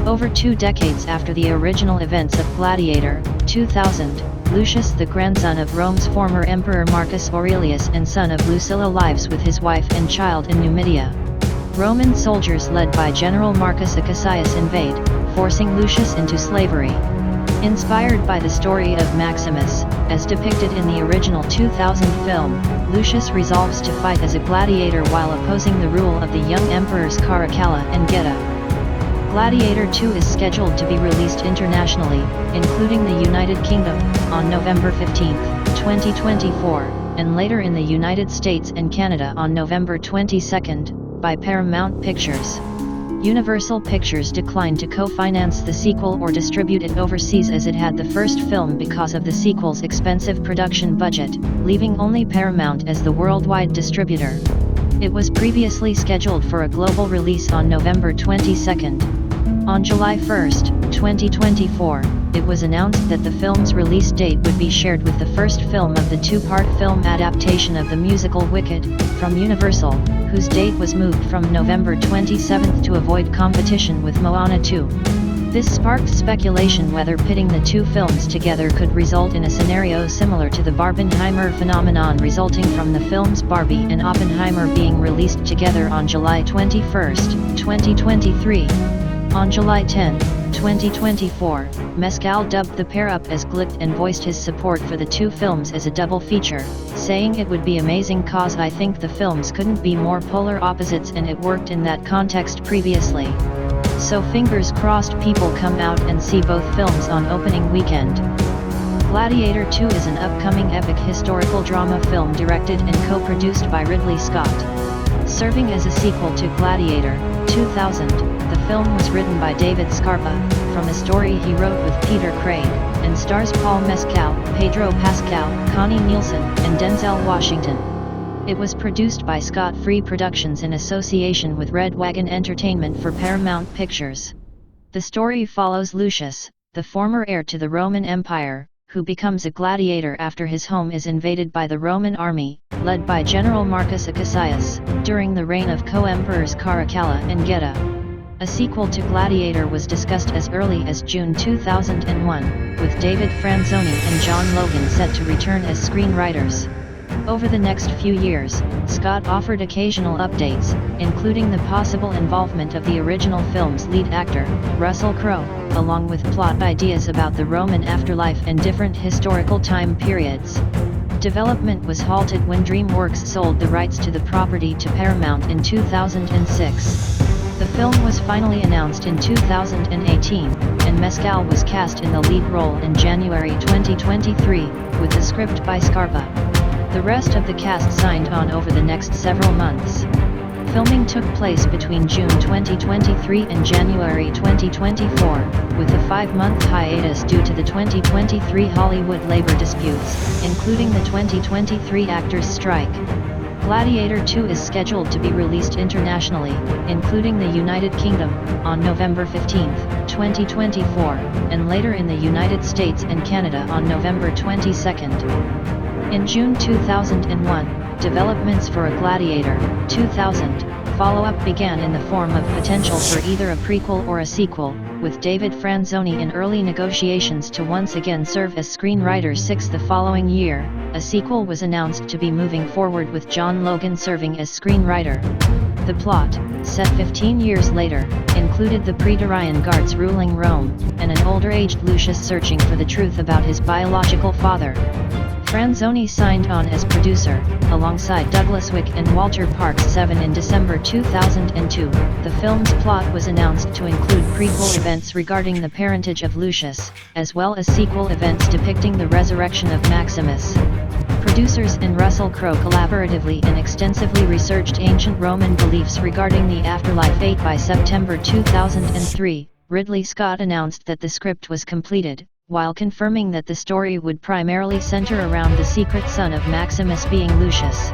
Over 2 decades after the original events of Gladiator, 2000, Lucius, the grandson of Rome's former emperor Marcus Aurelius and son of Lucilla, lives with his wife and child in Numidia. Roman soldiers led by General Marcus Acacius invade, forcing Lucius into slavery. Inspired by the story of Maximus, as depicted in the original 2000 film, Lucius resolves to fight as a gladiator while opposing the rule of the young emperors Caracalla and Geta. Gladiator 2 is scheduled to be released internationally, including the United Kingdom, on November 15, 2024, and later in the United States and Canada on November 22, by Paramount Pictures. Universal Pictures declined to co-finance the sequel or distribute it overseas as it had the first film because of the sequel's expensive production budget, leaving only Paramount as the worldwide distributor. It was previously scheduled for a global release on November 22. On July 1, 2024, it was announced that the film's release date would be shared with the first film of the 2-part film adaptation of the musical Wicked, from Universal, whose date was moved from November 27 to avoid competition with Moana 2. This sparked speculation whether pitting the two films together could result in a scenario similar to the Barbenheimer phenomenon resulting from the films Barbie and Oppenheimer being released together on July 21, 2023. On July 10, 2024, Mescal dubbed the pair up as Glit and voiced his support for the two films as a double feature, saying it would be amazing cause I think the films couldn't be more polar opposites and it worked in that context previously. So fingers crossed people come out and see both films on opening weekend. Gladiator 2 is an upcoming epic historical drama film directed and co-produced by Ridley Scott. Serving as a sequel to Gladiator, 2000, the film was written by David Scarpa, from a story he wrote with Peter Craig, and stars Paul Mescal, Pedro Pascal, Connie Nielsen, and Denzel Washington. It was produced by Scott Free Productions in association with Red Wagon Entertainment for Paramount Pictures. The story follows Lucius, the former heir to the Roman Empire, who becomes a gladiator after his home is invaded by the Roman army, led by General Marcus Acacius, during the reign of co-emperors Caracalla and Geta. A sequel to Gladiator was discussed as early as June 2001, with David Franzoni and John Logan set to return as screenwriters. Over the next few years, Scott offered occasional updates, including the possible involvement of the original film's lead actor, Russell Crowe, along with plot ideas about the Roman afterlife and different historical time periods. Development was halted when DreamWorks sold the rights to the property to Paramount in 2006. The film was finally announced in 2018, and Mescal was cast in the lead role in January 2023, with the script by Scarpa. The rest of the cast signed on over the next several months. Filming took place between June 2023 and January 2024, with a 5-month hiatus due to the 2023 Hollywood labor disputes, including the 2023 actors' strike. Gladiator 2 is scheduled to be released internationally, including the United Kingdom, on November 15, 2024, and later in the United States and Canada on November 22. In June 2001, developments for a Gladiator 2000 follow-up began in the form of potential for either a prequel or a sequel, with David Franzoni in early negotiations to once again serve as screenwriter 6 the following year. A sequel was announced to be moving forward with John Logan serving as screenwriter. The plot, set 15 years later, included the Praetorian Guards ruling Rome, and an older-aged Lucius searching for the truth about his biological father. Franzoni signed on as producer, alongside Douglas Wick and Walter Parks 7 in December 2002. The film's plot was announced to include prequel events regarding the parentage of Lucius, as well as sequel events depicting the resurrection of Maximus. Producers and Russell Crowe collaboratively and extensively researched ancient Roman beliefs regarding the afterlife. By September 2003, Ridley Scott announced that the script was completed, while confirming that the story would primarily center around the secret son of Maximus being Lucius.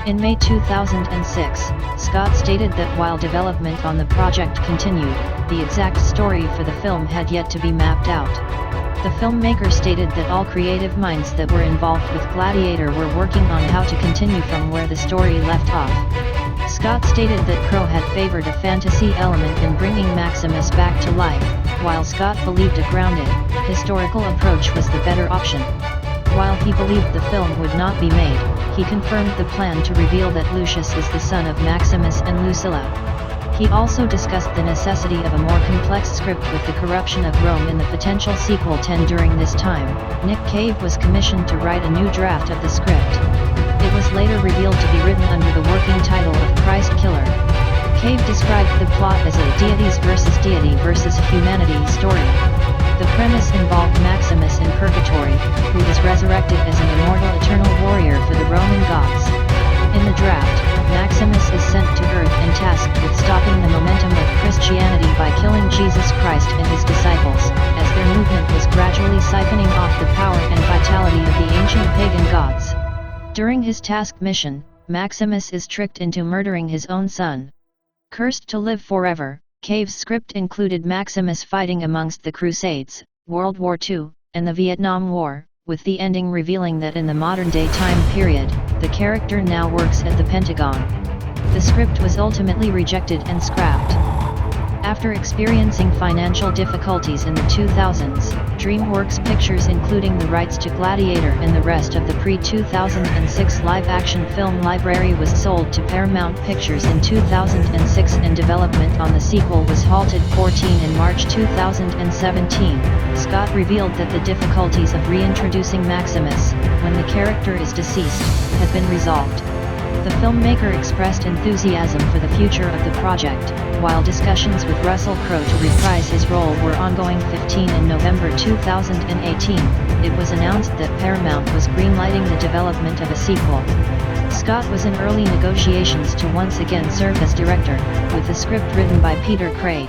In May 2006, Scott stated that while development on the project continued, the exact story for the film had yet to be mapped out. The filmmaker stated that all creative minds that were involved with Gladiator were working on how to continue from where the story left off. Scott stated that Crowe had favored a fantasy element in bringing Maximus back to life, while Scott believed a grounded, historical approach was the better option. While he believed the film would not be made, he confirmed the plan to reveal that Lucius is the son of Maximus and Lucilla. He also discussed the necessity of a more complex script with the corruption of Rome in the potential sequel 10. During this time, Nick Cave was commissioned to write a new draft of the script. It was later revealed to be written under the working title of Christ Killer. Cave described the plot as a deities versus deity versus humanity story. The premise involved Maximus in purgatory, who is resurrected as an immortal eternal warrior for the Roman gods. In the draft, Maximus is sent to Earth and tasked with stopping the momentum of Christianity by killing Jesus Christ and his disciples, as their movement was gradually siphoning off the power and vitality of the ancient pagan gods. During his task mission, Maximus is tricked into murdering his own son. Cursed to live forever, Cave's script included Maximus fighting amongst the Crusades, World War II, and the Vietnam War, with the ending revealing that in the modern-day time period, the character now works at the Pentagon. The script was ultimately rejected and scrapped. After experiencing financial difficulties in the 2000s, DreamWorks Pictures, including the rights to Gladiator and the rest of the pre-2006 live-action film library, was sold to Paramount Pictures in 2006, and development on the sequel was halted. 14 In March 2017, Scott revealed that the difficulties of reintroducing Maximus, when the character is deceased, had been resolved. The filmmaker expressed enthusiasm for the future of the project, while discussions with Russell Crowe to reprise his role were ongoing. 15 In November 2018, it was announced that Paramount was greenlighting the development of a sequel. Scott was in early negotiations to once again serve as director, with the script written by Peter Craig.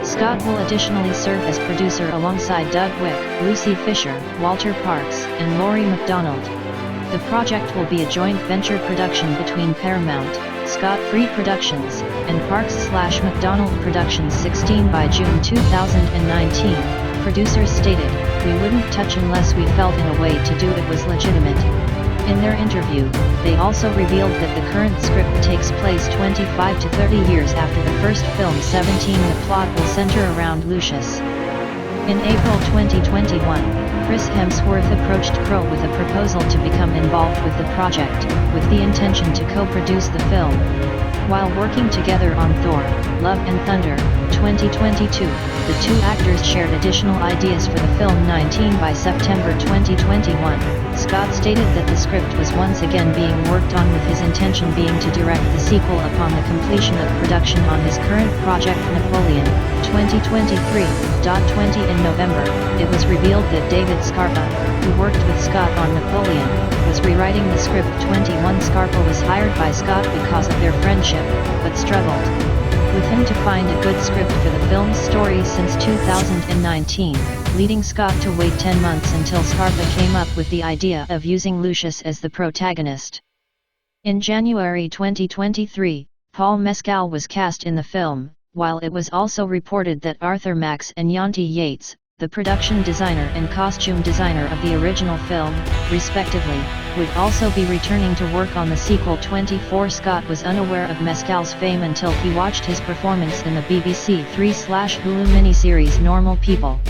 Scott will additionally serve as producer alongside Doug Wick, Lucy Fisher, Walter Parks, and Laurie MacDonald. The project will be a joint venture production between Paramount, Scott Free Productions, and Parks/MacDonald Productions. 16 By June 2019, producers stated, "We wouldn't touch unless we felt in a way to do it was legitimate." In their interview, they also revealed that the current script takes place 25 to 30 years after the first film. 17 The plot will center around Lucius. In April 2021, Chris Hemsworth approached Crowe with a proposal to become involved with the project, with the intention to co-produce the film. While working together on Thor: Love and Thunder, 2022, the two actors shared additional ideas for the film. 19 By September 2021, Scott stated that the script was once again being worked on, with his intention being to direct the sequel upon the completion of production on his current project Napoleon, 2023. 20 In November, it was revealed that David Scarpa, who worked with Scott on Napoleon, was rewriting the script. 21 Scarpa was hired by Scott because of their friendship, but struggled with him to find a good script for the film's story since 2019, leading Scott to wait 10 months until Scarpa came up with the idea of using Lucius as the protagonist. In January 2023, Paul Mescal was cast in the film, while it was also reported that Arthur Max and Yanti Yates, the production designer and costume designer of the original film, respectively, would also be returning to work on the sequel. 24 Scott was unaware of Mescal's fame until he watched his performance in the BBC Three/Hulu miniseries Normal People.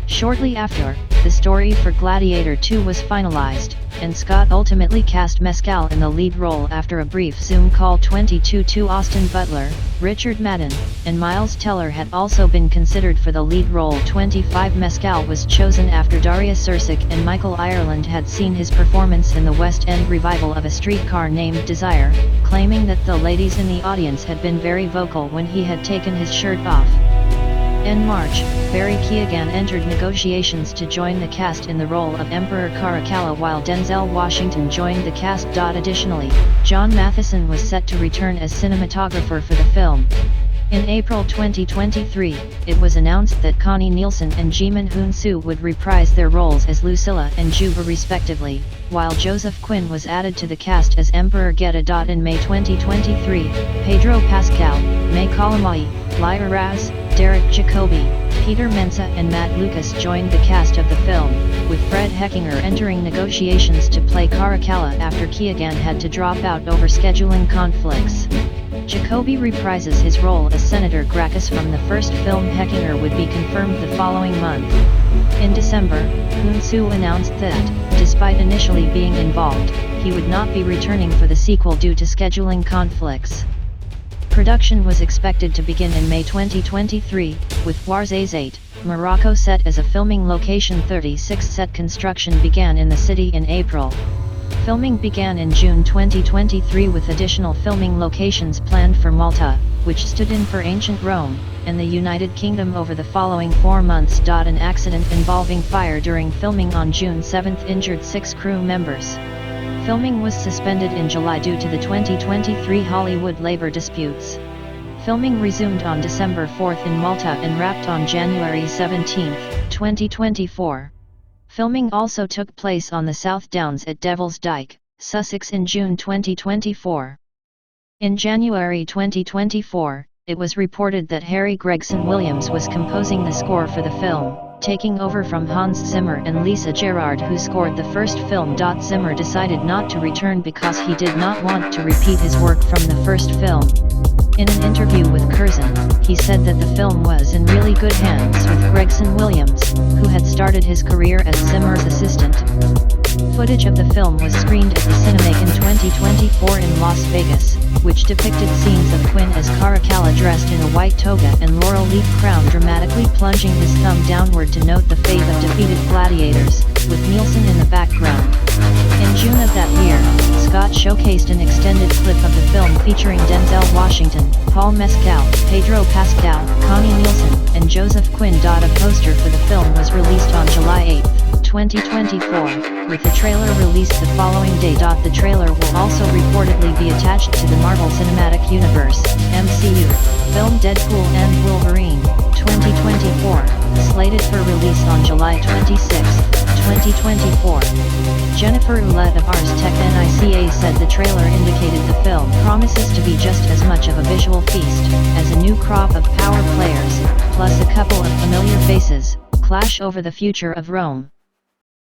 Shortly after, the story for Gladiator 2 was finalized, and Scott ultimately cast Mescal in the lead role after a brief Zoom call. 22 Austin Butler, Richard Madden, and Miles Teller had also been considered for the lead role. 25 Mescal was chosen after Daria Sirsic and Michael Ireland had seen his performance in the West End revival of A Streetcar Named Desire, claiming that the ladies in the audience had been very vocal when he had taken his shirt off. In March, Barry Keoghan entered negotiations to join the cast in the role of Emperor Caracalla, while Denzel Washington joined the cast. Additionally, John Matheson was set to return as cinematographer for the film. In April 2023, it was announced that Connie Nielsen and Jimin Hoon-soo would reprise their roles as Lucilla and Juba respectively, while Joseph Quinn was added to the cast as Emperor Geta. In May 2023, Pedro Pascal, May Kalamai, Lyra Raz, Derek Jacobi, Peter Mensah and Matt Lucas joined the cast of the film, with Fred Heckinger entering negotiations to play Caracalla after Keoghan had to drop out over scheduling conflicts. Jacoby reprises his role as Senator Gracchus from the first film. Heckinger would be confirmed the following month. In December, Hounsou announced that, despite initially being involved, he would not be returning for the sequel due to scheduling conflicts. Production was expected to begin in May 2023, with Ouarzazate, Morocco set as a filming location. 36 set construction began in the city in April. Filming began in June 2023 with additional filming locations planned for Malta, which stood in for ancient Rome, and the United Kingdom over the following 4 months. An accident involving fire during filming on June 7 injured 6 crew members. Filming was suspended in July due to the 2023 Hollywood labor disputes. Filming resumed on December 4 in Malta and wrapped on January 17, 2024. Filming also took place on the South Downs at Devil's Dyke, Sussex in June 2024. In January 2024, it was reported that Harry Gregson Williams was composing the score for the film, taking over from Hans Zimmer and Lisa Gerrard, who scored the first film. Zimmer decided not to return because he did not want to repeat his work from the first film. In an interview with Curzon, he said that the film was in really good hands with Gregson Williams, who had started his career as Zimmer's assistant. Footage of the film was screened at the Cinemark in 2024 in Las Vegas, which depicted scenes of Quinn as Caracalla dressed in a white toga and laurel leaf crown, dramatically plunging his thumb downward to note the fate of defeated gladiators, with Nielsen in the background. In June of that year, Scott showcased an extended clip of the film featuring Denzel Washington, Paul Mescal, Pedro Pascal, Connie Nielsen, and Joseph Quinn. A poster for the film was released on July 8, 2024, with the trailer released the following day. The trailer will also reportedly be attached to the Marvel Cinematic Universe, MCU, film Deadpool and Wolverine, 2024, slated for release on July 26, 2024. Jennifer Ouellette of Ars Tech NICA said the trailer indicated the film promises to be just as much of a visual feast as a new crop of power players, plus a couple of familiar faces, clash over the future of Rome.